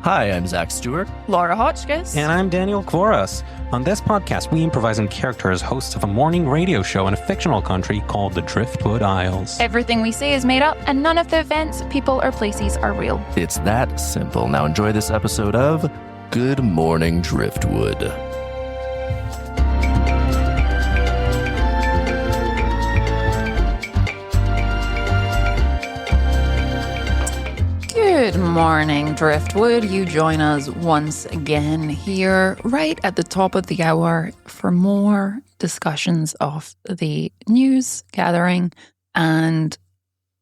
Hi, I'm Zach Stewart. Laura Hotchkiss. And I'm Daniel Kvoras. On this podcast, we improvise in character as hosts of a morning radio show in a fictional country called the Driftwood Isles. Everything we say is made up, and none of the events, people, or places are real. It's that simple. Now enjoy this episode of Good Morning Driftwood. Good morning, Driftwood. You join us once again here, right at the top of the hour, for more discussions of the news gathering and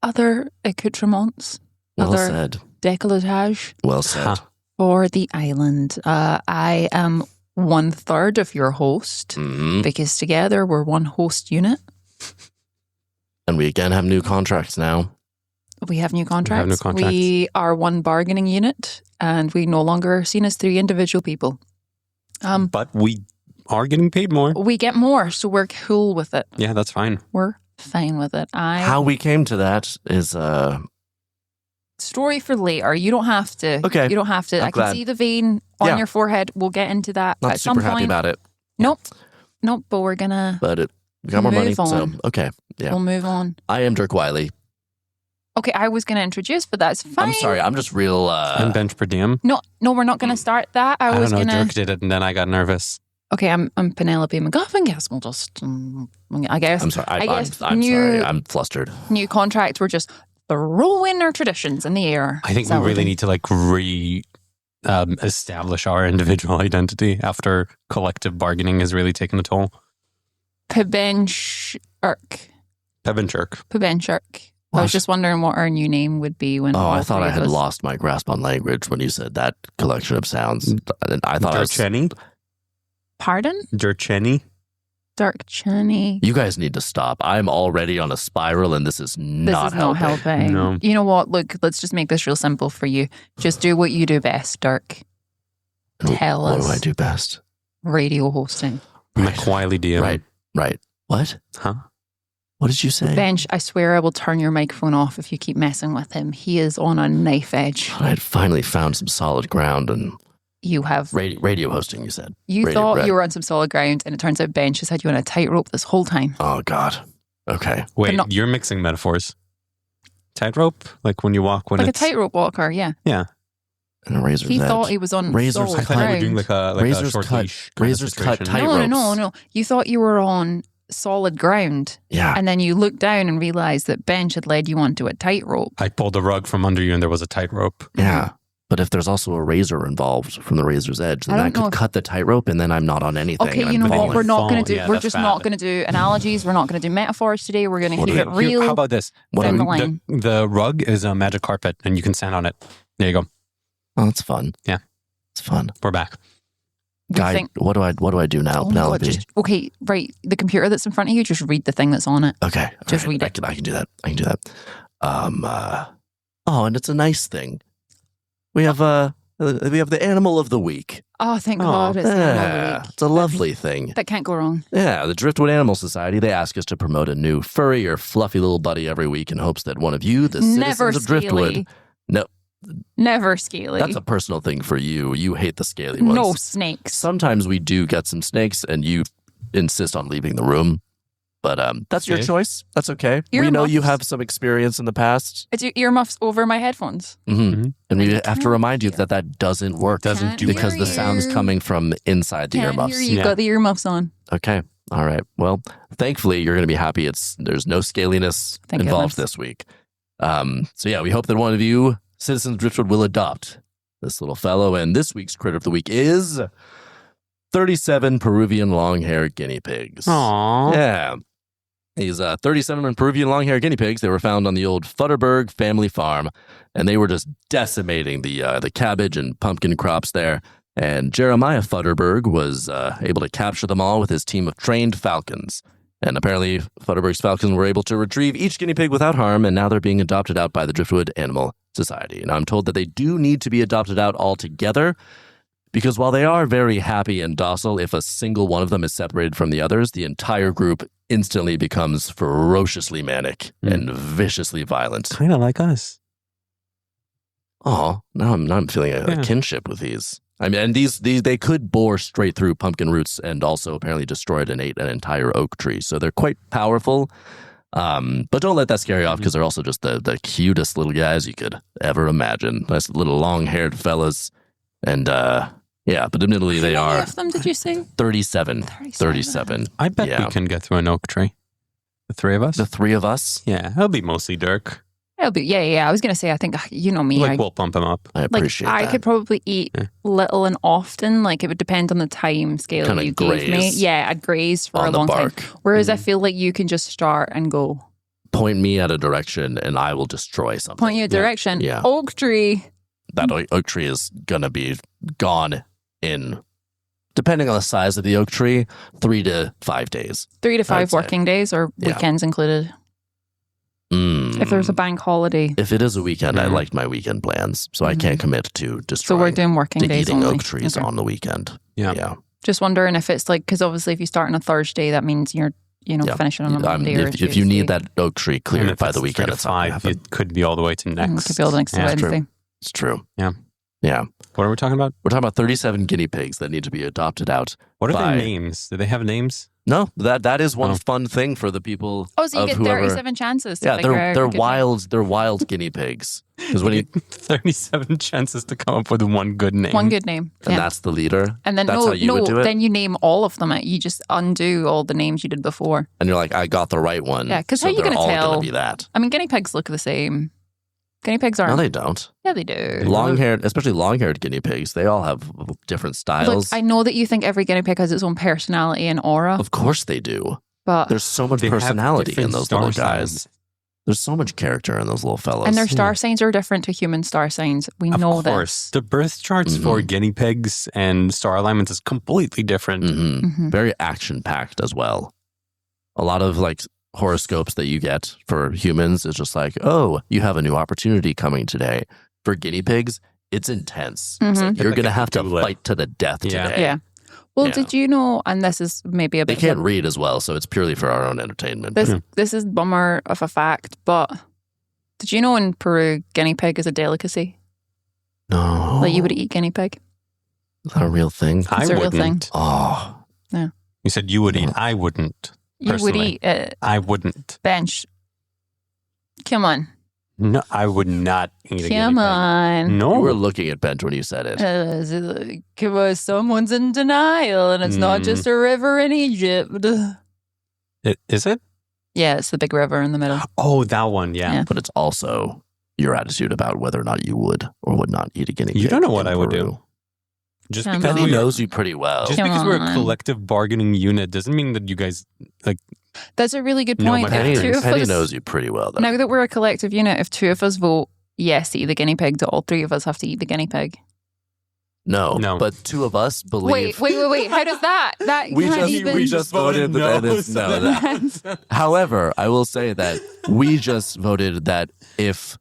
other accoutrements, Well other said. décolletage Well said. for the island. I am 1/3 of your host, because together we're one host unit. And we again have new contracts now. We have new contracts. contracts. We are one bargaining unit, and we no longer are seen as three individual people. But we are getting paid more. We get more, so we're cool with it. Yeah, that's fine. We're fine with it. How we came to that is Story for later. You don't have to. Okay. You don't have to. I'm I glad. can see the vein on Yeah. your forehead. We'll get into that not at some super happy point. about it. Nope, but we're gonna. But we got more money, Move on. so okay. Yeah. We'll move on. I am Dirk Wiley. Okay, I was gonna introduce, but that's fine. I'm sorry, I'm just real I'm Bench PerDiem. No, we're not gonna start that. I was don't know, gonna. Dirk did it and then I got nervous. Okay, I'm Penelope MacGuffin. Guess we'll just. I guess. I'm sorry. I guess I'm sorry. I'm flustered. New contract. We're just throwing our traditions in the air. I think we really need to establish our individual identity after collective bargaining has really taken a toll. Pebench Irk. I was just wondering what our new name would be when. Oh, all I thought three I of had us- lost my grasp on language when you said that collection of sounds. I thought I was, Dirchenny? Pardon? Dirchenny? Dirk Cheney. you guys need to stop. I'm already on a spiral and this is This not is not helping. No. You know what? Look, let's just make this real simple for you. Just do what you do best, Dirk. Tell What us. do I do best? Radio hosting. McWiley DM. Right. What? Huh? What did you say? Bench, I swear I will turn your microphone off if you keep messing with him. He is on a knife edge. I had finally found some solid ground and You have. radio hosting, you said. You Radio, thought right. you were on some solid ground, and it turns out Bench has had you on a tightrope this whole time. Oh, God. Okay. Wait, not- you're mixing metaphors. Tightrope? Like when you walk when Like it's... a tightrope walker, yeah. Yeah. And a razor's He edge. thought he was on Razor's solid I thought you were ground. doing like a Razors short cut- leash kind of razors cut situation. tight- No. ropes. You thought you were on solid ground, Yeah. and then you looked down and realized that Bench had led you onto a tightrope. I pulled the rug from under you and there was a tightrope. Yeah. But if there's also a razor involved from the razor's edge, then I that don't know could if- cut the tightrope and then I'm not on anything. Okay, and you I'm know what? falling. We're not going to do. Yeah, we're that's just bad. not going to do analogies. We're not going to do metaphors today. We're going to What keep do it we- real. How about this? What down are the we- line. The rug is a magic carpet and you can stand on it. There you go. Oh, that's fun. Yeah. It's fun. We're back. We Guy, think- what do I do now, Oh my God, Penelope? okay, right. The computer that's in front of you, just read the thing that's on it. Okay. Just all right, read it. I can do that. Oh, and it's a nice thing. We have the animal of the week. Oh, thank Oh, God. It's the end of the Yeah, week. it's a lovely thing. That can't go wrong. Yeah, the Driftwood Animal Society, they ask us to promote a new furry or fluffy little buddy every week in hopes that one of you, the Never citizens of Driftwood... scaly. No, Never scaly. that's a personal thing for you. You hate the scaly ones. No snakes. Sometimes we do get some snakes and you insist on leaving the room. But that's your Okay. choice. That's okay. We know you Earmuffs. have some experience in the past. It's your earmuffs over my headphones. And we I have to can't remind you hear. that that doesn't work. Doesn't Can't do because hear the sound's you. coming from inside the Can't earmuffs. hear you. You've Yeah. got the earmuffs on. Okay. All right. Well, thankfully, you're going to be happy. There's no scaliness Thank involved goodness. this week. So yeah, we hope that one of you, citizens of Driftwood, will adopt this little fellow. And this week's critter of the week is 37 Peruvian long-haired guinea pigs. Aww. Yeah. These 37 Peruvian long-haired guinea pigs, they were found on the old Futterberg family farm, and they were just decimating the cabbage and pumpkin crops there. And Jeremiah Futterberg was able to capture them all with his team of trained falcons. And apparently, Futterberg's falcons were able to retrieve each guinea pig without harm, and now they're being adopted out by the Driftwood Animal Society. And I'm told that they do need to be adopted out altogether, because while they are very happy and docile, if a single one of them is separated from the others, the entire group instantly becomes ferociously manic and viciously violent. Kind of like us. Oh, now I'm feeling a kinship with these. I mean, and these they could bore straight through pumpkin roots and also apparently destroyed and ate an entire oak tree. So they're quite powerful. But don't let that scare you off because they're also just the cutest little guys you could ever imagine. Nice little long-haired fellas. And yeah, but admittedly they are. How many of them did you say? 37. 37. I bet we can get through an oak tree. The three of us? The three of us? Yeah, it'll be mostly Dirk. It'll be, yeah. I was going to say, I think, you know me. We'll pump him up. I appreciate that. I could probably eat little and often. Like, it would depend on the time scale Kinda you gave me. Yeah, I'd graze for a long time. Whereas I feel like you can just start and go. Point me at a direction and I will destroy something. Point you a direction. Yeah. Oak tree. That oak tree is going to be gone in, depending on the size of the oak tree, 3 to 5 days. 3 to 5 working days or weekends included. If there's a bank holiday. If it is a weekend, I liked my weekend plans, so I can't commit to destroying. So we're doing working days eating only. oak trees on the weekend. Yeah. Just wondering if it's like, because obviously if you start on a Thursday, that means you're, finishing on a Monday or a Tuesday. If you need that oak tree cleared by the weekend, it's 5. It could be all the way to next. It could be all the next Wednesday. It's true. Yeah. Yeah. What are we talking about? We're talking about 37 guinea pigs that need to be adopted out. What are their names? Do they have names? No, that is one fun thing for the people. Oh, so you get whoever, 37 chances to figure out. They're wild. They're wild guinea pigs. Because when 37 chances to come up with one good name. One good name. And that's the leader. And then that's how you would do it. Then you name all of them. You just undo all the names you did before. And you're like, I got the right one. Yeah, because so how are you going to tell? Gonna be that. I mean, guinea pigs look the same. Guinea pigs aren't. No, they don't. Yeah, they do. Especially long-haired guinea pigs, they all have different styles. Look, I know that you think every guinea pig has its own personality and aura. Of course they do. But there's so much personality in those little guys. There's so much character in those little fellas. And their star signs are different to human star signs. We know this. Of course. The birth charts for guinea pigs and star alignments is completely different. Very action-packed as well. A lot of horoscopes that you get for humans is just like, oh, you have a new opportunity coming today. For guinea pigs, it's intense. It's like, you're going to have to fight to the death today. Yeah. Well, did you know, and this is maybe a bit... They can't read as well, so it's purely for our own entertainment. This is bummer of a fact, but did you know in Peru, guinea pig is a delicacy? No. Like you would eat guinea pig? Is that a real thing? It's a real thing. Oh. Yeah. You said you would eat. I wouldn't. You would eat it. I wouldn't. Bench. Come on. No, I would not eat a guinea pig. Come on. No. You were looking at Bench when you said it. Someone's in denial, and it's not just a river in Egypt. Is it? Yeah, it's the big river in the middle. Oh, that one, yeah. But it's also your attitude about whether or not you would or would not eat a guinea pig. You don't know what I would do. Just because he knows you pretty well. Just because we're a collective bargaining unit doesn't mean that you guys That's a really good point. Penny knows you pretty well, though. Now that we're a collective unit, if 2 of us vote yes to eat the guinea pig, do all 3 of us have to eat the guinea pig? No. But 2 of us believe. Wait. How does that? We just voted no. However, I will say that we just voted that if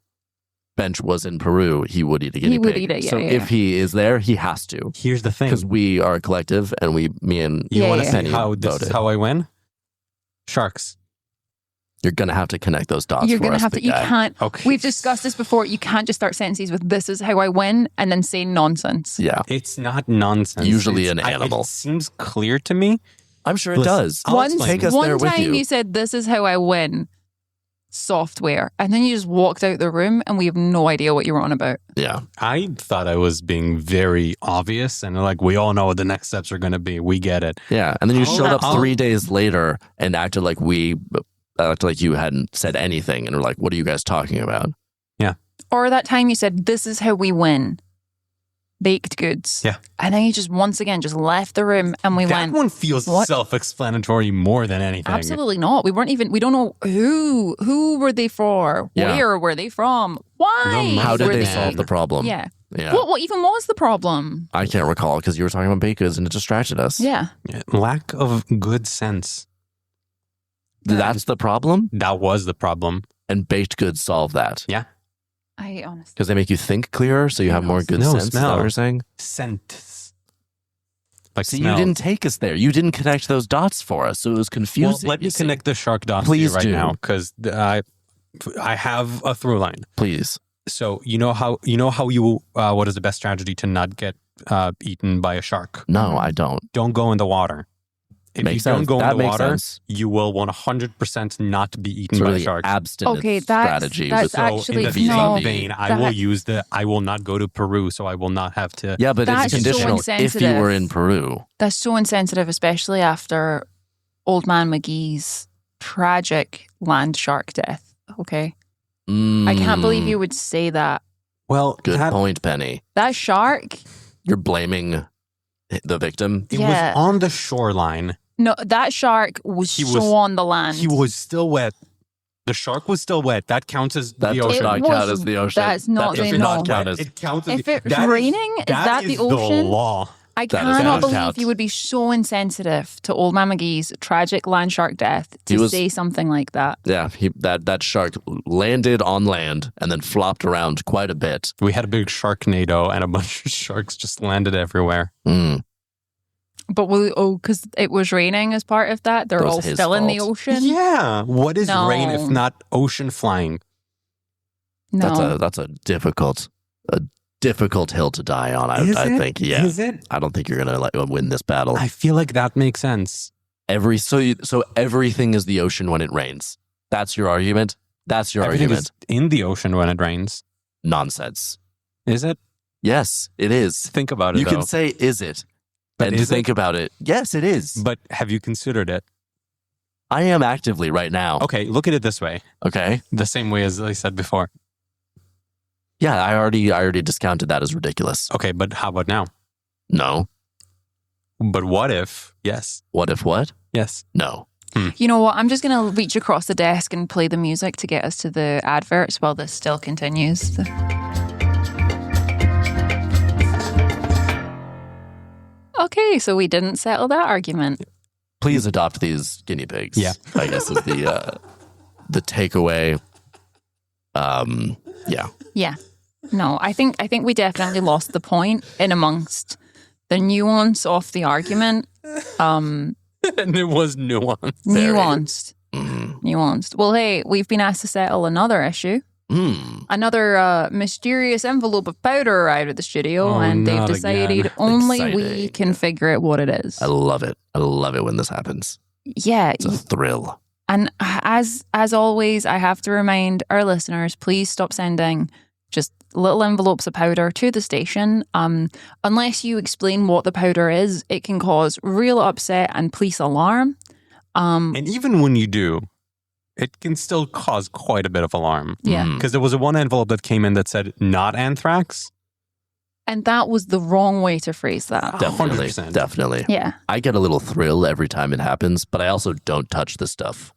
Bench was in Peru, he would eat a guinea pig. He would eat it, So if he is there, he has to. Here's the thing. Because we are a collective and me and you want to Penny see how this voted. is how I win? Sharks. You're going to have to connect those dots. You're going to have to. You can't. Okay. We've discussed this before. You can't just start sentences with "this is how I win" and then say nonsense. Yeah. It's not nonsense. Usually an animal. It seems clear to me. I'm sure it does. One time you said, "This is how I win." Software, and then you just walked out the room and we have no idea what you were on about. Yeah. I thought I was being very obvious and we all know what the next steps are going to be. We get it. Yeah. And then you showed up 3 days later and acted like you hadn't said anything and were like, what are you guys talking about? Yeah. Or that time you said, this is how we win. Baked goods. Yeah. And then you just once again just left the room and we went. That one feels self-explanatory more than anything. Absolutely not. We don't know who were they for? Yeah. Where were they from? Why? How did they solve the problem? Yeah. Yeah. What even was the problem? I can't recall because you were talking about baked goods and it distracted us. Yeah. Lack of good sense. That's the problem? That was the problem. And baked goods solve that. Yeah. I honestly. Because they make you think clearer so you have more good sense. Is that what you're saying? Scent. You didn't take us there. You didn't connect those dots for us, so it was confusing. Well, let me connect the shark dots Please right now because I have a through line. Please. So you know how what is the best strategy to not get eaten by a shark? No, I don't. Don't go in the water. If Makes you sense. don't go That in the makes water, sense. you will 100% not be eaten Sort by of a the shark. abstinence Okay, that's strategy. that's So actually in the no. same vein, I will not go to Peru, so I will not have to. Yeah, but That's it's so conditional if you were in insensitive. Peru. That's so insensitive, especially after Old Man McGee's tragic land shark death. Okay, I can't believe you would say that. Well, Good point, Penny. That shark. You're blaming the victim. It Yeah. was on the shoreline. No, that shark was on the land. He was still wet. The shark was still wet. That counts as That the does ocean. not count as the ocean. That's not that does the not no. count as. It counts as If it's raining, is that the ocean? The law. I That is cannot not believe count. you would be so insensitive to Old Man McGee's tragic land shark death to say something like that. Yeah, that shark landed on land and then flopped around quite a bit. We had a big sharknado, and a bunch of sharks just landed everywhere. Mm. But because it was raining as part of that, they're That was all his still in the fault. ocean. Yeah. What is No. rain if not ocean flying? No, That's a difficult hill to die on. I think. Yeah, Is it? I don't think you're gonna win this battle. I feel like that makes sense. So everything is the ocean when it rains. That's your argument. That's your Everything argument. is in the ocean when it rains. Nonsense. Is it? Yes, it is. Think about it. You though. can say, "Is it?" But and is think it? about it. Yes, it is. But have you considered it? I am actively right now. Okay, look at it this way. Okay. The same way as I said before. Yeah, I already discounted that as ridiculous. Okay, but how about now? No. But what if? Yes. What if what? Yes. No. you know what? I'm just going to reach across the desk and play the music to get us to the adverts while this still continues. Okay, so we didn't settle that argument. Please adopt these guinea pigs. Yeah. I guess is the takeaway. Yeah. Yeah. No, I think we definitely lost the point in amongst the nuance of the argument. And it was nuanced. Nuanced. Mm. Nuanced. Well, hey, we've been asked to settle another issue. Mm. Another mysterious envelope of powder arrived at the studio, Oh, and they've not decided again. only we Exciting. can figure out what it is. I love it. I love it when this happens. Yeah. It's a thrill. And as always, I have to remind our listeners, please stop sending just little envelopes of powder to the station. Unless you explain what the powder is, it can cause real upset and police alarm. And even when you do, it can still cause quite a bit of alarm. Yeah. Mm. Because there was one envelope that came in that said not anthrax. And that was the wrong way to phrase that. Definitely. 100%. Definitely. Yeah. I get a little thrill every time it happens, but I also don't touch the stuff.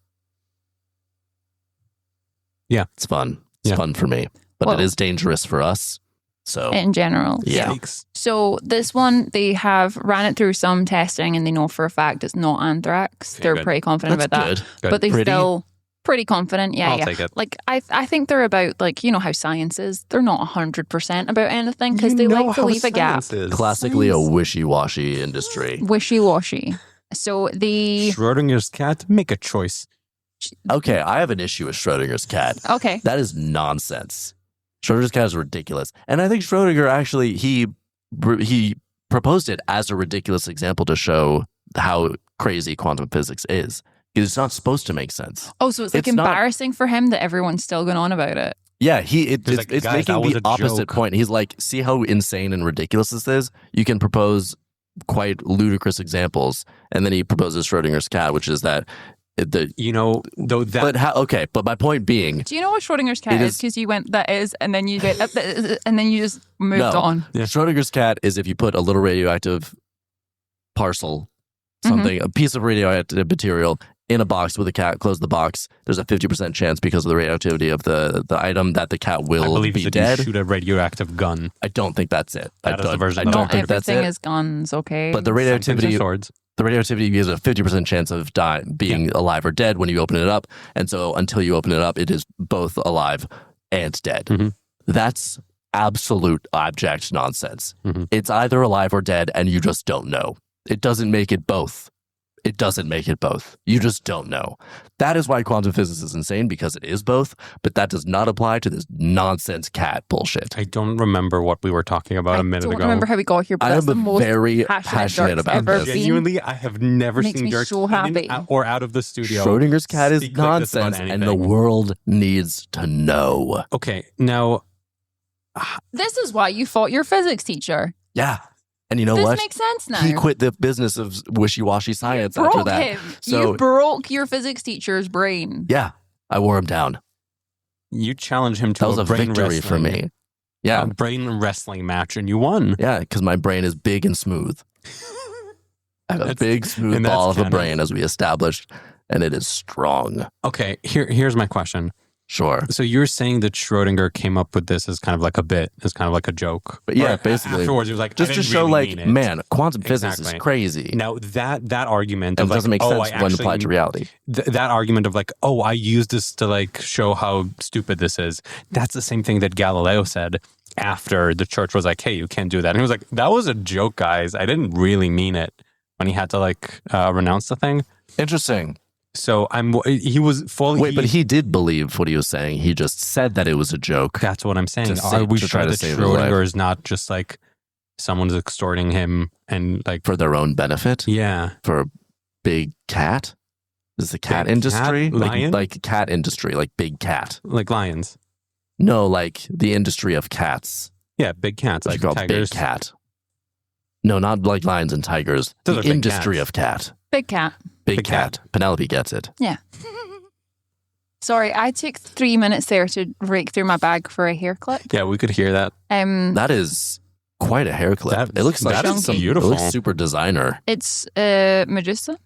Yeah. It's fun. It's Yeah. fun for me. But Well- it is dangerous for us. So, In general. yeah. Yikes. So this one, they have ran it through some testing and they know for a fact it's not anthrax. Okay, They're good. pretty confident That's about that. good. Good. But they Pretty? still pretty confident. Yeah, I'll yeah. take it. Like I think they're about like, you know how science is. They're not 100% about anything because You they know like to how leave a gap. science is. Classically a wishy-washy industry. Wishy-washy. So the Schrodinger's cat, make a choice. Okay, I have an issue with Schrodinger's cat. okay. That is nonsense. Schrodinger's cat is ridiculous. And I think Schrodinger actually, he proposed it as a ridiculous example to show how crazy quantum physics is. Because it's not supposed to make sense. Oh, so it's like It's not- embarrassing for him that everyone's still going on about it. Yeah, He's it's like, "Guys, making that was the a opposite joke." point. He's like, see how insane and ridiculous this is? You can propose quite ludicrous examples. And then he proposes Schrodinger's cat, which is that You know, though that but how, okay, but my point being, Do you know what Schrodinger's cat It is? is- Because you went, that is, and then you went, and then you just moved No. on. Yeah. Schrodinger's cat is if you put a little radioactive parcel, something, a piece of radioactive material in a box with a cat, close the box, there's a 50% chance because of the radioactivity of the item that the cat I will believe be that dead. you shoot a radioactive gun. I don't think that's it. That is the version I that don't Not think that's everything it. is guns, okay? But the Sometimes radioactivity, they're swords. the radioactivity gives a 50% chance of being alive or dead when you open it up. And so until you open it up, it is both alive and dead. Mhm. That's absolute abject nonsense. Mhm. It's either alive or dead, and you just don't know. It doesn't make it both. it doesn't make it both. You just don't know. That is why quantum physics is insane, because it is both, but that does not apply to this nonsense cat bullshit. I don't remember what we were talking about a minute I ago. don't remember how we got here, but I that's the am most very passionate Dirk's about ever this. been. Genuinely, I have never Makes seen me Dirk so in happy. or out of the studio. Schrodinger's cat is speak like this about nonsense, and the anything. world needs to know. Okay, now This is why you fought your physics teacher. Yeah. And you know This what? makes sense now. He quit the business of wishy-washy science after broke that. him. So- You broke your physics teacher's brain. Yeah. I wore him down. you challenged him to That was a brain victory for wrestling- me. Yeah. a brain wrestling match, and you won. Yeah, because my brain is big and smooth. I have a That's- big, smooth and that's ball of a canon. brain, as we established, and it is strong. Okay, here's my question. Sure. So you're saying that Schrodinger came up with this as kind of like a bit, as kind of like a joke. But yeah, Or basically, afterwards he was like, just I to didn't show, really like, mean it. man, quantum physics is Exactly. crazy. Now that argument And of it doesn't like, make oh, sense I when actually, applied to reality. that argument of like, oh, I used this to like show how stupid this is. That's the same thing that Galileo said after the church was like, hey, you can't do that. And he was like, that was a joke, guys. I didn't really mean it, when he had to like renounce the thing. Interesting. So he was fully. Wait, but he did believe what he was saying. He just said that it was a joke. That's what I'm saying. To Are we try sure to that save his life. Schrodinger is not just like someone's extorting him and like, For their own benefit? yeah. For a big cat? Is the cat Big industry? cat? Lion? Like cat industry, like big cat. Like lions. No, like the industry of cats. Yeah, big cats, Like like called tigers. big cat. No, not like lions and tigers. Those The are big industry cats. of cat. Big cat. Big Big cat. Penelope gets it. Yeah. Sorry, I took 3 minutes there to rake through my bag for a hair clip. Yeah, we could hear that. That is quite a hair clip. That- It looks like that is some, beautiful. It looks super designer. It's Medusa.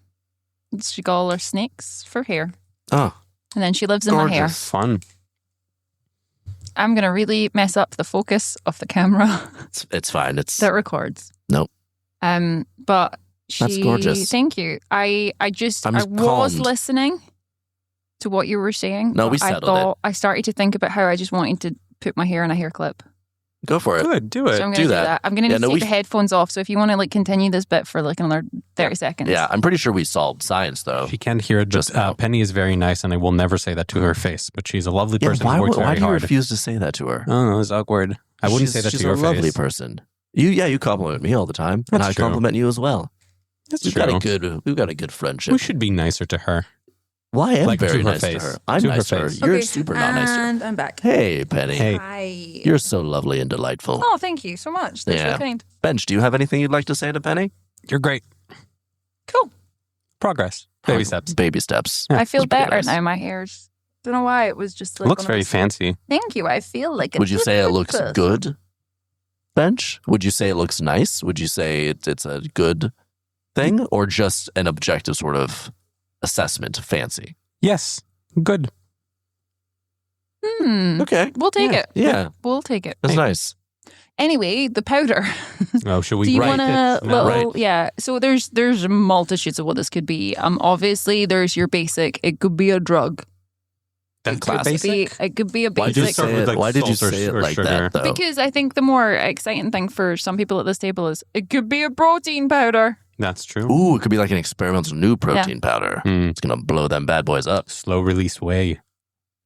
She got all her snakes for hair. Oh, And then she lives in my hair. gorgeous. Fun. I'm going to really mess up the focus of the camera It's fine. It's that records. Nope. But she, That's gorgeous. Thank you. I I'm was calmed. listening to what you were saying. No, but we settled I thought I started to think about how I just wanted to put my hair in a hair clip. go for it. Good, do it. So I'm going do to do that. that. I'm going to Yeah, no, take we- the headphones off. So if you want to like continue this bit for like another 30 seconds. Yeah, I'm pretty sure we solved science though. She can't hear it. Just Just now. Penny is very nice, and I will never say that to her face. But she's a lovely Yeah, person why, who works why very do you hard. refuse to say that to her? Oh, it's awkward. I wouldn't She's- say that she's to your a lovely face. person. You compliment me all the time, and That's I true. compliment you as well. That's We've true. got a good friendship. We should be nicer to her. Well, I am Like, very to her nice face. to her. I'm To her nice to her. face. You're super not nice to her. And I'm back. Hey, Penny. Hey. Hi. You're so lovely and delightful. Oh, thank you so much. That's Yeah. so kind. Bench, do you have anything you'd like to say to Penny? You're great. Cool. Progress. Baby steps. Baby steps. I feel That's pretty better nice. now. My hair's. Don't know why. It was just like. Looks one of very those- fancy. Thank you. I feel like. A Would you say it different looks person. good, Bench? Would you say it looks nice? Would you say it's a good thing, or just an objective sort of assessment of fancy? Yes. Good. Okay. We'll take it. Yeah, We'll take it. that's nice. Anyway, the powder. Oh, should we Do you write want it? a No. little? Yeah. So there's multitudes of what this could be. Obviously there's your basic. It could be a drug. That's classic. It could be a Why did you basic. start say with, it? like, Why did you salt or- say it or like sugar? that, though? Because I think the more exciting thing for some people at this table is it could be a protein powder. That's true. Ooh, it could be like an experimental new protein powder. Hmm. It's gonna blow them bad boys up. Slow release whey,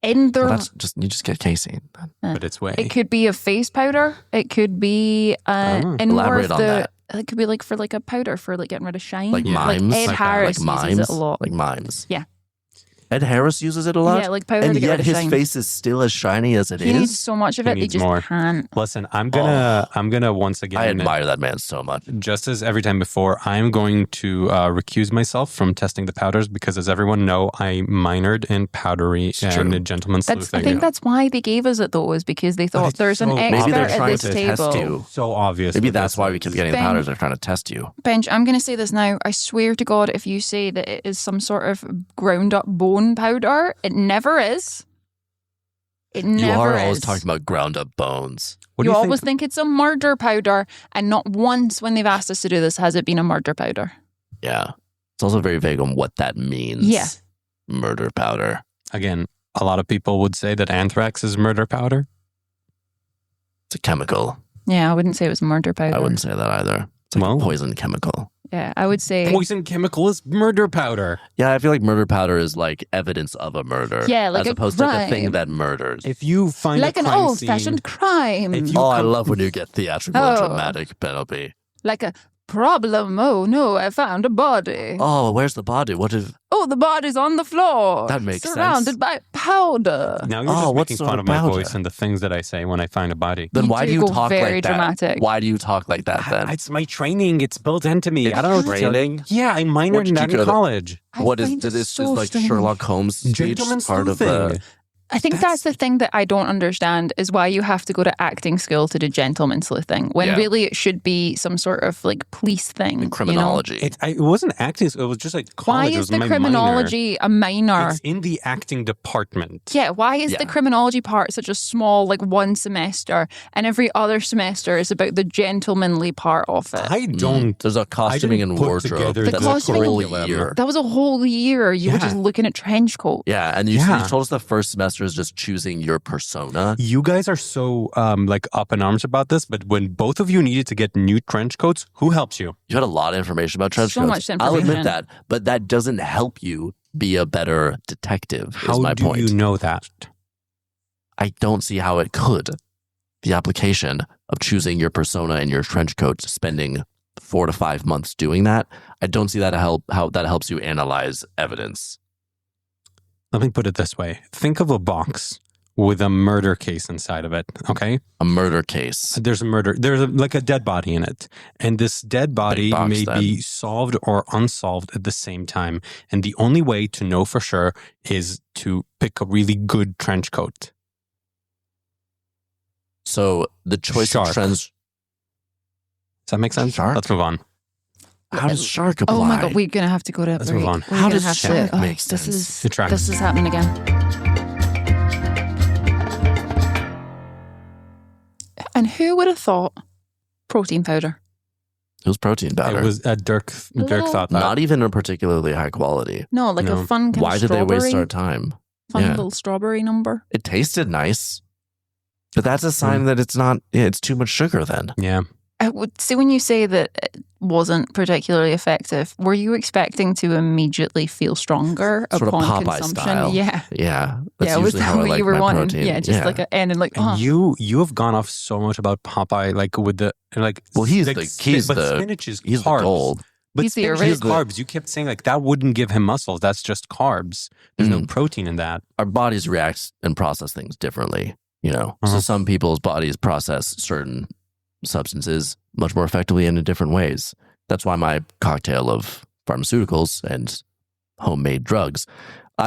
In the Well, that's just you just get casein. but it's whey. it could be a face powder. It could be Oh. and more Elaborate of on the. that. It could be like for like a powder for like getting rid of shine. Like Yeah. mimes, Like Ed like that, Harris like uses mimes, it a lot. like mimes. Yeah. Ed Harris uses it a lot. Yeah, like powder and to get yet rid of his shine. face is still as shiny as it He needs is. so much of He it. They needs just more. can't. Listen, I'm gonna once again. I admire that man so much. Just as every time before, I'm going to recuse myself from testing the powders because, as everyone know, I minored in powdery It's true. and gentleman's That's, I sleuthing. think that's why they gave us it though, is because they thought it's there's an so expert Maybe they're at trying this to table. test you. so obvious. Maybe with that's this. why we keep getting the Ben- powders. They're trying to test you. Bench, I'm going to say this now. I swear to God, if you say that it is some sort of ground up bone powder, it never is. It never You are is. always talking about ground up bones. What do You you always think? think it's a murder powder, and not once when they've asked us to do this has it been a murder powder. Yeah. It's also very vague on what that means. Yeah. Murder powder. Again, a lot of people would say that anthrax is murder powder. It's a chemical. Yeah, I wouldn't say it was murder powder. I wouldn't say that either. It's like Well- a poison chemical. Yeah, I would say. Poison chemical is murder powder. Yeah, I feel like murder powder is like evidence of a murder. Yeah, like as a opposed to the thing crime. that murders. If you find Like a an crime old-fashioned crime. If you I come- love when you get theatrical and Oh. dramatic, Penelope. Like a problem. Oh, no, I found a body. Oh, where's the body? What if... Oh, the body's on the floor. That makes surrounded sense. by powder. Now you're Oh, just what making sort fun of of my powder? voice and the things that I say when I find a body. Then You why do do you go talk very like that? dramatic. Why do you talk like that then? It's my training. It's built into me. It's I don't know what to tell you. training? Yeah, I minored What in did that you in go to- college. I What is find this? it Is so like strange. Sherlock Holmes speech Gentleman part of sleuthing. I think that's the thing that I don't understand is why you have to go to acting school to do gentleman sleuthing when Yeah. really it should be some sort of like police thing. in criminology? It wasn't acting. It was just like Why college. It is was the my criminology a minor? minor. It's in the acting department. Yeah, why is the Yeah. criminology part such a small, like one semester, and every other semester is about the gentlemanly part of it? I don't. There's a costuming didn't and put wardrobe together that's the a costuming whole curriculum. year. That was a whole year. You were Yeah. just looking at trench coat. Yeah, and you Yeah. told us the first semester is just choosing your persona. You guys are so like up in arms about this, but when both of you needed to get new trench coats, who helps you? You had a lot of information about trench So coats. much I'll admit information. that, but that doesn't help you be a better detective. How is my do point. you know that? I don't see how it could. The application of choosing your persona and your trench coat, spending 4 to 5 months doing that, I don't see that how that helps you analyze evidence. Let me put it this way: think of a box with a murder case inside of it. Okay, A murder case. there's a murder. There's like a dead body in it, and this dead body box, may then. be solved or unsolved at the same time. And the only way to know for sure is to pick a really good trench coat. So the choice Shark. of trends. Does that make sense? Shark? Let's move on. How does shark apply? Oh my god, we're gonna have to go to a Let's break. move on. We're How gonna does have shark to, make this sense? It tracks. This is happening again. And who would have thought protein powder? It was protein powder. It was Dirk. Dirk little- thought that. not even a particularly high quality. No, like No. a fun kind Why of did they strawberry. waste our time? Fun Yeah. little strawberry number. It tasted nice, but that's a sign that it's not. Yeah, it's too much sugar. Then Yeah. I would see when you say that it wasn't particularly effective. Were you expecting to immediately feel stronger Sort of upon Popeye consumption? style. Yeah, yeah, that's yeah. Was usually that how I what like you were my wanting? protein. Yeah, just like an end and like, And oh, you have gone off so much about Popeye, like with the like. Well, he's like, the- he's but the- spinach is he's the carbs. gold. But He's the spinach is original. carbs. You kept saying like that wouldn't give him muscle. That's just carbs. There's no protein in that. Our bodies react and process things differently. You know, so Uh-huh. some people's bodies process certain substances much more effectively and in different ways. That's why my cocktail of pharmaceuticals and homemade drugs,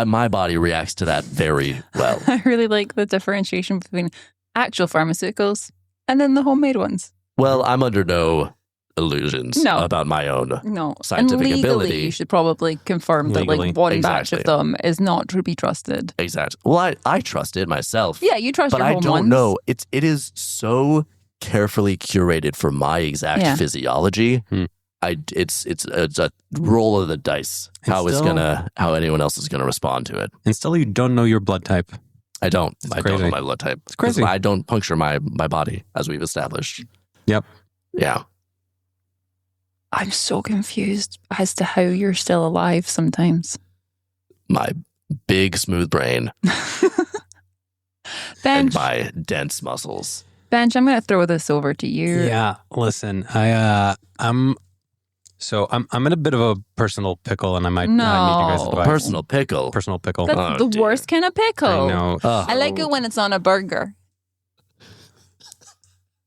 my body reacts to that very well. I really like the differentiation between actual pharmaceuticals and then the homemade ones. Well, I'm under no illusions No. about my own. No, Scientific and legally, ability. you should probably confirm that Legally. like one batch Exactly. of them is not to be trusted. Exactly. Well, I trust it myself. Yeah, you trust but your I home don't ones. know. It is so carefully curated for my exact Yeah. physiology. Hmm. It's a roll of the dice And how anyone else is gonna respond to it. And still, you don't know your blood type. I don't. It's I don't know crazy. my blood type. It's crazy. I don't puncture my body, as we've established. Yep. Yeah. I'm so confused as to how you're still alive sometimes. My big smooth brain and Bench, my dense muscles. Bench, I'm going to throw this over to you. Yeah. Listen, I'm in a bit of a personal pickle, and I might need you guys' No. advice. Personal pickle. Personal pickle. That's Oh, the dear. worst kind of pickle. I know. I like it when it's on a burger.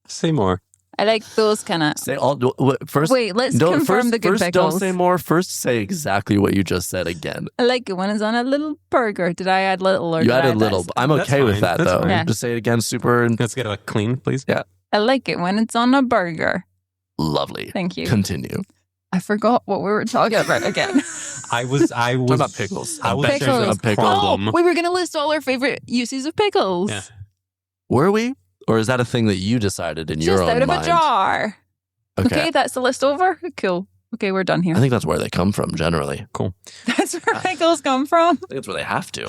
Say more. I like those kind of. Say all first. Wait, let's don't, confirm first, the good first pickles. Don't say more. First, say exactly what you just said again. I like it when it's on a little burger. Did I add little or You did I added add little. less? I'm That's okay with fine. that That's though. fine. Yeah. Just say it again. Super and Let's get a clean, please. Yeah. I like it when it's on a burger. lovely. Thank you. Continue. I forgot what we were talking about again. I was. Talk about pickles. I was Pickles. saying A a pickle. problem. Oh, we were going to list all our favorite uses of pickles. Yeah. Were we? Or is that a thing that you decided in your Just own out of mind? a jar. Okay. Okay, that's the list over. Cool. Okay, we're done here. I think that's where they come from generally. That's where pickles come from. I think that's where they have to.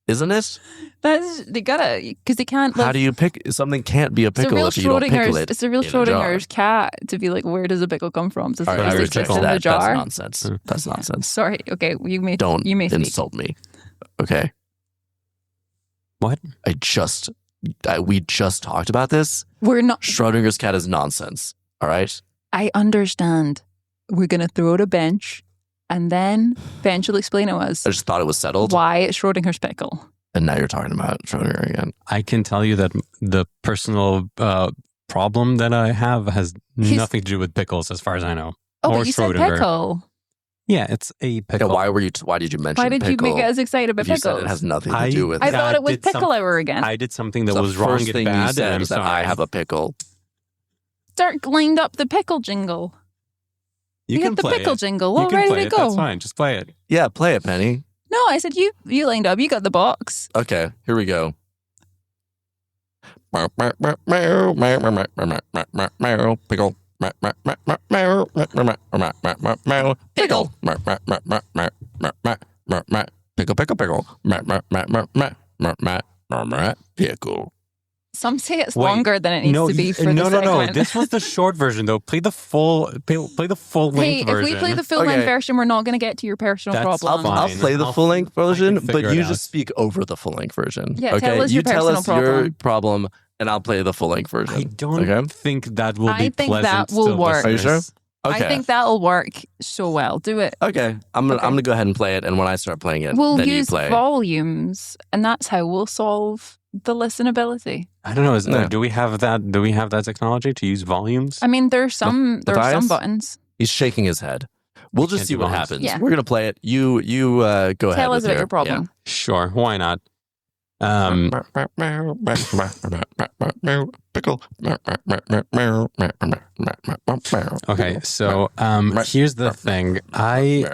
isn't it? They gotta, because they can't. How do you pick? Something can't be a pickle if you don't pickle it. It's a real in a jar. Schrodinger's cat to be like, where does a pickle come from? Does All right, I it reject exist in the that. jar? That's nonsense. That's nonsense. Sorry. Okay, you may Don't you may speak. insult me. Okay. What? We just talked about this. We're not. Schrodinger's cat is nonsense. All right. I understand. We're gonna throw out a bench, and then Bench will explain to us I just thought it was settled. why it's Schrodinger's pickle. And now you're talking about Schrodinger again. I can tell you that the personal problem that I have has nothing to do with pickles, as far as I know. Oh, Or but you said Schrodinger. pickle. Yeah, it's a Yeah, pickle. why did you mention Why did pickle? you make us excited about You said pickles? it has nothing to do with I it. thought it was did some- pickle hour again. I did something that The was wrong first and thing you bad, said and I'm was that sorry. I have a pickle. Dirk lined up the pickle jingle. You We can got the play pickle it. jingle You all can ready play to it. go. That's fine. Just play it. Yeah, play it, Penny. No, I said you lined up. You got the box. Okay, here we go. Pickle. Pickle. Pickle. Pickle. Some say it's Wait, longer than it needs to be for the no. segment. This was the short version, though. Play the full Hey, length version. if we play the full length Okay. version, we're not going to get to your personal That's problem. fine. I'll play the I'll- full length version, I can but figure you it out. just speak over the full length version. Yeah, okay? tell us you your tell us personal your problem, and I'll play the full length version. I don't Okay? think that will be I think pleasant that will to work. Are you sure? listeners. Okay. I think that'll work so well. Do it. Okay. I'm Okay. gonna go ahead and play it, and when I start playing it, We'll then you use play. volumes, and that's how we'll solve the listenability. I don't know. No. Do we have that? Do we have that technology to use volumes? I mean, there are some Matthias? buttons. He's shaking his head. We'll just Can't see do what volumes. happens. Yeah. We're gonna play it. You go ahead. Tell us with about your problem. Sure. Why not? Pickle. Okay, so here's the thing. I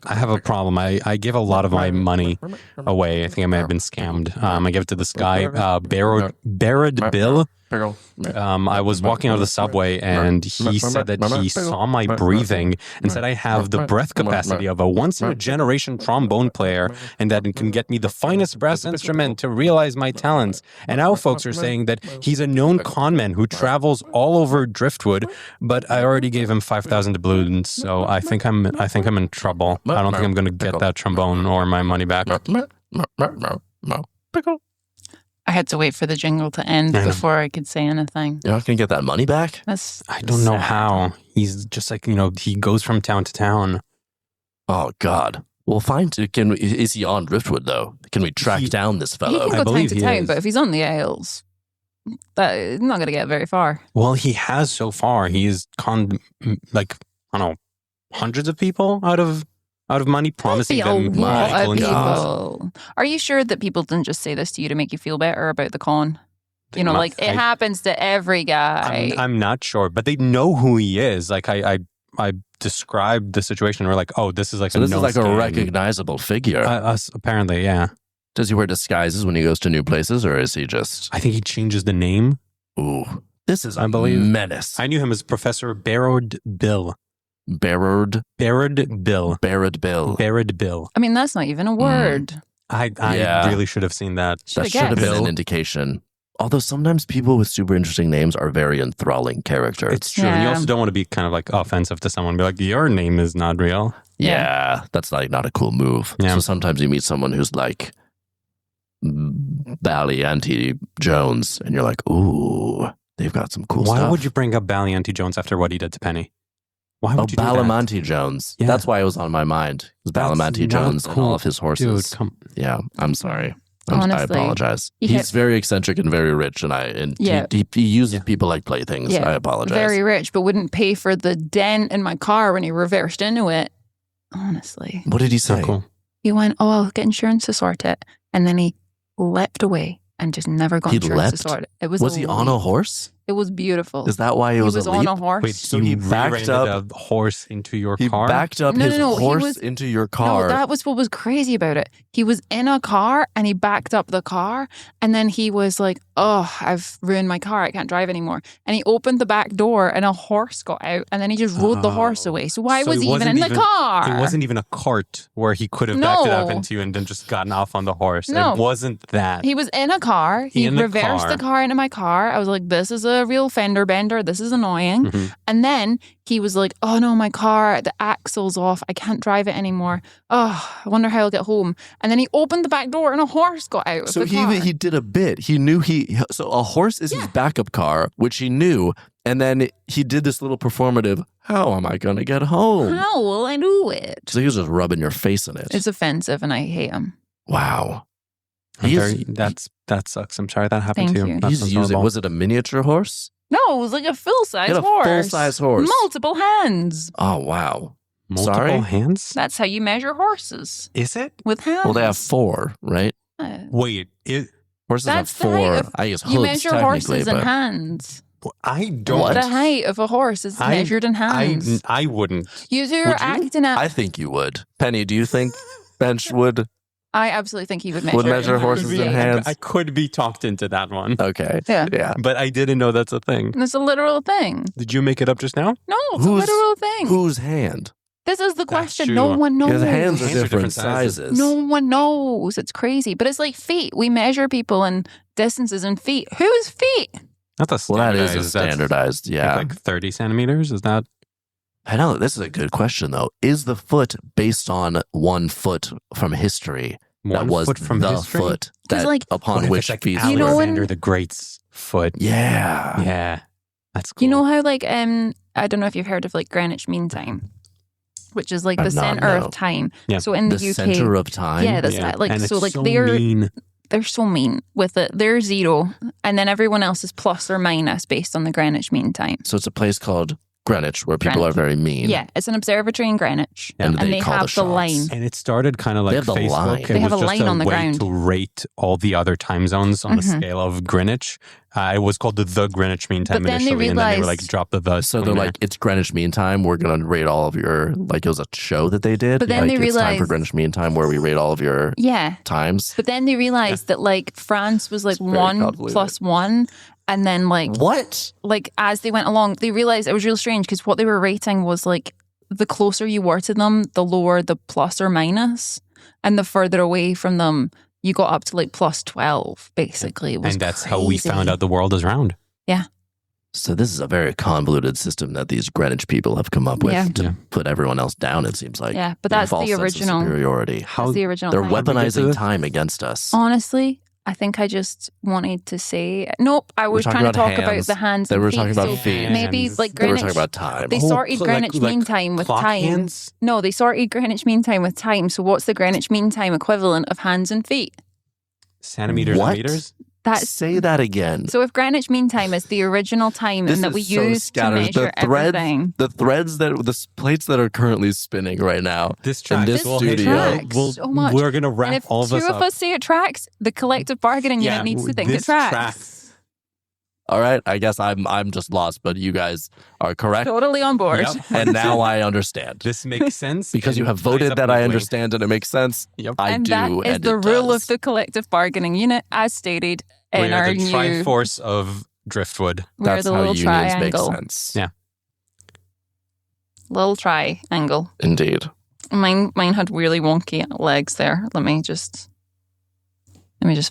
have a problem. I give a lot of my money away. I think I may have been scammed. I gave it to this guy, Barrett Bill. I was walking out of the subway and he said that he saw my breathing and said I have the breath capacity of a once-in-a-generation trombone player and that it can get me the finest brass instrument to realize my talents. And now folks are saying that he's a known conman who travels all over Driftwood, but I already gave him 5,000 doubloons, so I think I'm in trouble. I don't think I'm going to get that trombone or my money back. Pickle. I had to wait for the jingle to end I know. before I could say anything. You're not gonna get that money back? That's I don't know sad. how. He's just like, he goes from town to town. Oh God. Well, fine. Is he on Driftwood though? Can we track down this He fellow? can I go town believe to he town, is. but if he's on the Isles, he's not going to get very far. Well, he has so far. He's hundreds of people out of money, promising That'd be them a lot medical of insurance. people. Are you sure that people didn't just say this to you to make you feel better about the con? Like it happens to every guy. I'm not sure, but they know who he is. Like I described the situation. We're like, oh, this is like So a this no is like a scam. recognizable figure. Us apparently, yeah. Does he wear disguises when he goes to new places, or is he just? I think he changes the name. Ooh, this is I believe- menace. I knew him as Professor Barrett Bill. Barrowed Barrett Bill. Barrett Bill. I mean, that's not even a word. I Yeah. really should have seen that. Should That should have been an indication. Although sometimes people with super interesting names are very enthralling characters. It's true. You Yeah. also don't want to be kind of like offensive to someone. Be like, your name is not real. yeah, that's not a cool move. Yeah. So sometimes you meet someone who's like Ballianti Jones, and you're like, ooh, they've got some cool Why stuff. would you bring up Ballianti Jones after what he did to Penny? Why would you do that? Balamanti Jones. Yeah. That's why it was on my mind. It was That's Balamanti not Jones and cool. all of his horses. Dude, come. Yeah, I'm sorry. I Honestly, apologize. he He's had- very eccentric and very rich, and Yeah. he uses people like playthings. Yeah, I apologize. Very rich, but wouldn't pay for the dent in my car when he reversed into it. Honestly. What did he say? So cool. He went, oh, I'll get insurance to sort it. And then he leapt away and just never got He insurance leapt? to sort it. It was Was he on a leap. horse? It was beautiful. Is that why it he was was a on leap? a horse. Wait, So you he backed rear-ended a horse into your He car? backed up No, his no, he horse was- into your car. No, that was what was crazy about it. He was in a car and he backed up the car and then he was like, oh, I've ruined my car. I can't drive anymore. And he opened the back door and a horse got out and then he just rode the horse away. So why So was it he even in wasn't the even- car? It wasn't even a cart where he could have backed it up No. into and then just gotten off on the horse. No. It wasn't that. He was in a car. He In the reversed car. the car into my car. I was like, this is a real fender bender. This is annoying. Mhm. And then he was like, oh no, my car, the axle's off. I can't drive it anymore. Oh, I wonder how I'll get home. And then he opened the back door and a horse got out of So the car. he did a bit. He knew so a horse is his backup car, which he knew, and then he did this little performative. How am I going to get home? How will I do it? So he was just rubbing your face in it. It's offensive and I hate him. Wow. I'm He's- very- that sucks. I'm sorry that happened Thank to you. you. That's He's using. horrible. Was it a miniature horse? No, it was like a full-size He had a horse. full-size horse. Multiple hands. Oh wow. multiple Sorry? hands? That's how you measure horses. Is it? With hands. Well, they have 4, right? Wait, Horses That's have the height 4. of- I guess You hooves measure technically, horses in but hands. I don't. What? The height of a horse is I- measured in hands. I wouldn't. You're Would you? acting out. I think you would. Penny, do you think Bench would? I absolutely think he would measure. Would measure in horses hands. in hands? I could be talked into that one, Okay. Yeah. Yeah. but I didn't know that's a thing. It's a literal thing. Did you make it up just now? No, it's Whose- a literal thing. Whose hand? This is the question. true. No one knows. His hands are Hands are different different sizes. sizes. No one knows. It's crazy. But it's like feet. We measure people in distances in feet. Whose feet? That's a Well, that standardized. is a standardized. Yeah. Like 30 centimeters. Is that? I know. This is a good question, though. Is the foot based on 1 foot from history? That One was foot from the history? foot 'Cause, that like- What upon if which it's like feast You know were- when- Alexander the Great's foot? Yeah. Yeah, that's cool. You know how like I don't know if you've heard of like Greenwich Mean Time, which is like the I've not, center no. of time. Yeah. So in the, The UK, center of time. yeah, that's Yeah. like and so it's like so they're mean. they're so mean with it. They're 0, and then everyone else is plus or minus based on the Greenwich Mean Time. So it's a place called Greenwich where people Greenwich. are very mean. Yeah, it's an observatory in Greenwich, Yeah. And and they they call the have the shots. line. And it started kind of They like have the line. Facebook. It They have was a just line a on the way ground. to rate all the other time zones on the Mhm. scale of Greenwich. It was called the Greenwich Mean Time But then they initially, and then they were like realized- drop the So on they're there. like, it's Greenwich Mean Time. We're going to rate all of your, like, it was a show that they did. But then like, they it's time for realized- Greenwich Mean Time where we rate all of your Yeah, times. but then they realized that like France was like It's very 1 convoluted. plus 1, and then What? like as they went along, they realized it was real strange because what they were rating was like the closer you were to them, the lower the plus or minus, and the further away from them, you got up to like plus 12. Basically, it was and that's how we crazy. found out the world is round. So this is a very convoluted system that these Greenwich people have come up with Yeah. to Yeah. put everyone else down, it seems like. Yeah, but In a that's false the sense of original. superiority. How That's the original. They're thing. we get to weaponizing this? time against us. Honestly, I think I just wanted to say nope. I was talking trying to about talk about hands. the hands. They and were feet. talking about So feet. Maybe Hands. like They were Greenwich. talking about time. They sorted Greenwich Mean Time with clock time. hands? No, they sorted Greenwich Mean Time with time. So what's the Greenwich Mean Time equivalent of hands and feet? Centimeters What? and meters? That's Say that again. so if Greenwich Mean Time is the original time This and that is we so use to scattered. measure The threads- everything. The threads the plates that are currently spinning right now. This In tracks. this We'll- studio. Tracks so much. We're going to And wrap if all of two us of up. us say it tracks, the collective bargaining Yeah, unit needs to think it this tracks. tracks. All right. I guess I'm just lost, but you guys are correct. Totally on board. Yep. And now I understand. This makes sense. Because you and have voted lines up that I neatly. understand and it makes sense. Yep. I and do. that is and the it rule does. of the collective bargaining unit, as stated We in are our the new. Triforce of Driftwood. We're That's the how little unions triangle. make sense. Yeah. Little triangle. Indeed. Mine had really wonky legs there. Let me just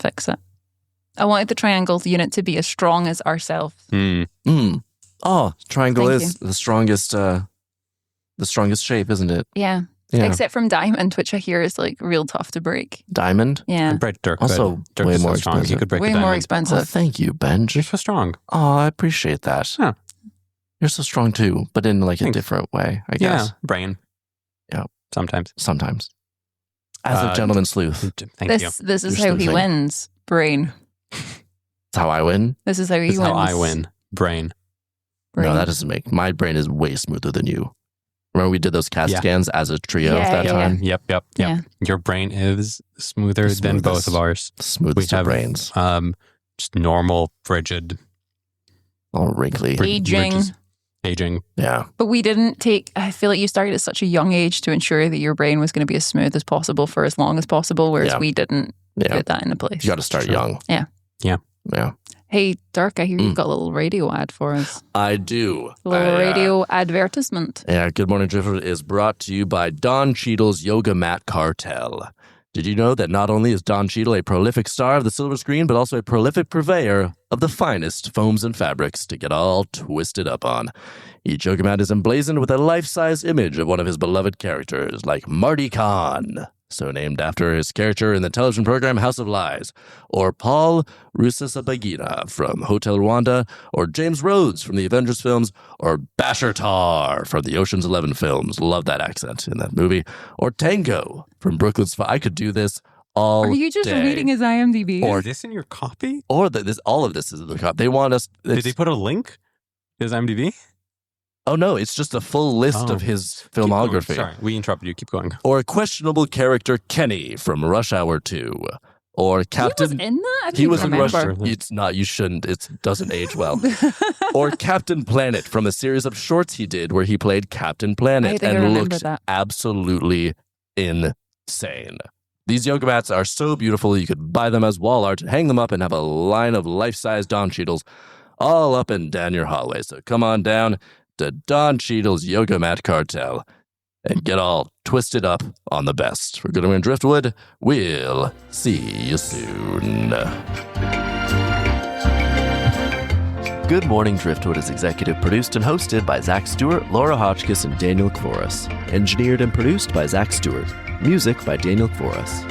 fix it. I wanted the triangle unit to be as strong as ourselves. Hmm. Oh, triangle Thank is the strongest shape, isn't it? Yeah. Yeah. Except from diamond, which I hear is like real tough to break. Diamond. Yeah. I break Dirk. Also, but Dirk way is so more strong. He expensive. could break Way a more diamond. Oh, expensive. thank you, Benj. You're so strong. Oh, I appreciate that. Yeah. You're so strong too, but in like a Thanks. different way, I Yeah. guess. Brain. Yeah. Sometimes. Sometimes. As a Uh, gentleman sleuth. Thank you. This is You're how he sleuthing. wins. Brain. That's how I win. This is how he This is wins. how I win. Brain. Brain. No, that doesn't make my brain is way smoother than you. Remember we did those CAT Yeah. scans as a trio Yeah, that yeah, time? Yep. Yeah. Your brain is smoother The than both smoothest. of ours. Smoothest We of have brains. just normal, frigid All wrinkly. Aging. Aging. Yeah. But we didn't take, I feel like you started at such a young age to ensure that your brain was going to be as smooth as possible for as long as possible, whereas Yeah. we didn't Yeah. put that into place. You got to start young. Yeah. Yeah. Yeah. Hey, Dirk, I hear you've got a little radio ad for us. I do. A little radio advertisement. Yeah, Good Morning Driftwood is brought to you by Don Cheadle's Yoga Mat Cartel. Did you know that not only is Don Cheadle a prolific star of the silver screen, but also a prolific purveyor of the finest foams and fabrics to get all twisted up on? Each yoga mat is emblazoned with a life-size image of one of his beloved characters, like Marty Khan, so named after his character in the television program House of Lies, or Paul Rusesabagina from Hotel Rwanda, or James Rhodes from the Avengers films, or Basher Tar from the Ocean's 11 films. Love that accent in that movie. Or Tango from Brooklyn's I could do this all Are you just day. reading his IMDb? Or- Is this in your copy? Or all of this is in the cop. They want us. Did they put a link? His IMDb? Oh no, it's just a full list Oh. of his Keep going. filmography. Sorry, we interrupted you. Keep going. Or questionable character Kenny from Rush Hour 2. Or Captain. He was in that? I don't He was in remember. Rush. It's not. You shouldn't. It doesn't age well. Or Captain Planet from a series of shorts he did where he played Captain Planet I think I and remember looked that. absolutely insane. These yoga mats are so beautiful you could buy them as wall art, hang them up, and have a line of life-size Don Cheadles all up and down your hallway. So come on down to Don Cheadle's Yoga Mat Cartel and get all twisted up on the best. For Good Morning Driftwood, we'll see you soon. Good Morning Driftwood is executive produced and hosted by Zach Stewart, Laura Hotchkiss, and Daniel Kvoras. Engineered and produced by Zach Stewart. Music by Daniel Kvoras.